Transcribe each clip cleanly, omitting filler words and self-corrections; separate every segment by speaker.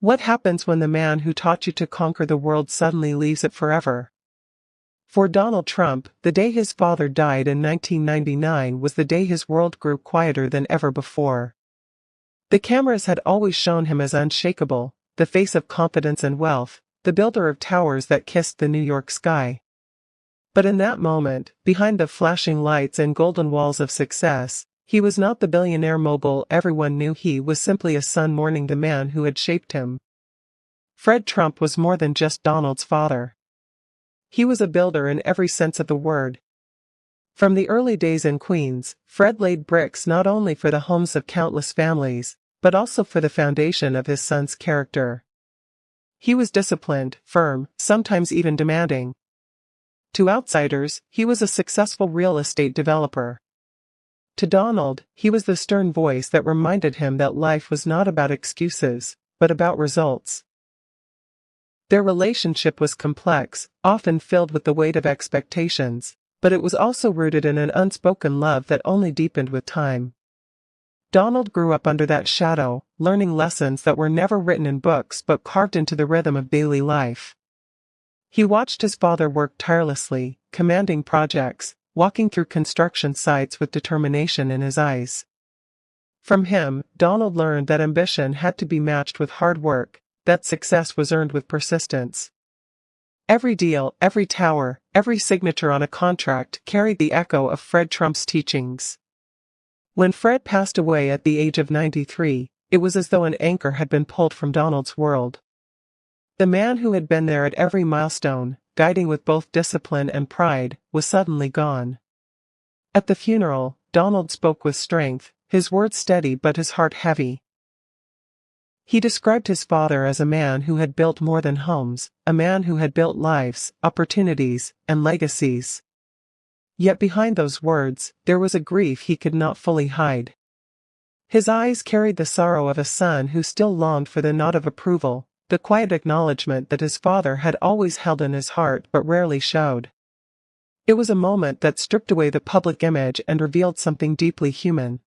Speaker 1: What happens when the man who taught you to conquer the world suddenly leaves it forever? For Donald Trump, the day his father died in 1999 was the day his world grew quieter than ever before. The cameras had always shown him as unshakable, the face of confidence and wealth, the builder of towers that kissed the New York sky. But in that moment, behind the flashing lights and golden walls of success, he was not the billionaire mogul everyone knew. He was simply a son mourning the man who had shaped him. Fred Trump was more than just Donald's father. He was a builder in every sense of the word. From the early days in Queens, Fred laid bricks not only for the homes of countless families, but also for the foundation of his son's character. He was disciplined, firm, sometimes even demanding. To outsiders, he was a successful real estate developer. To Donald, he was the stern voice that reminded him that life was not about excuses, but about results. Their relationship was complex, often filled with the weight of expectations, but it was also rooted in an unspoken love that only deepened with time. Donald grew up under that shadow, learning lessons that were never written in books but carved into the rhythm of daily life. He watched his father work tirelessly, commanding projects, walking through construction sites with determination in his eyes. From him, Donald learned that ambition had to be matched with hard work, that success was earned with persistence. Every deal, every tower, every signature on a contract carried the echo of Fred Trump's teachings. When Fred passed away at the age of 93, it was as though an anchor had been pulled from Donald's world. The man who had been there at every milestone, guiding with both discipline and pride, was suddenly gone. At the funeral, Donald spoke with strength, his words steady but his heart heavy. He described his father as a man who had built more than homes, a man who had built lives, opportunities, and legacies. Yet behind those words, there was a grief he could not fully hide. His eyes carried the sorrow of a son who still longed for the nod of approval, the quiet acknowledgement that his father had always held in his heart but rarely showed. It was a moment that stripped away the public image and revealed something deeply human.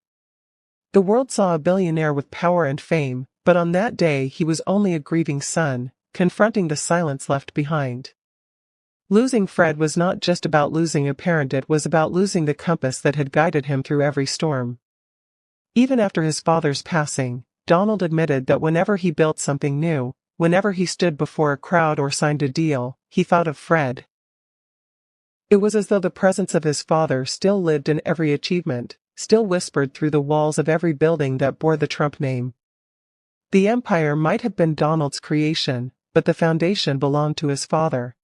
Speaker 1: The world saw a billionaire with power and fame, but on that day he was only a grieving son, confronting the silence left behind. Losing Fred was not just about losing a parent, it was about losing the compass that had guided him through every storm. Even after his father's passing, Donald admitted that whenever he built something new, whenever he stood before a crowd or signed a deal, he thought of Fred. It was as though the presence of his father still lived in every achievement, still whispered through the walls of every building that bore the Trump name. The empire might have been Donald's creation, but the foundation belonged to his father.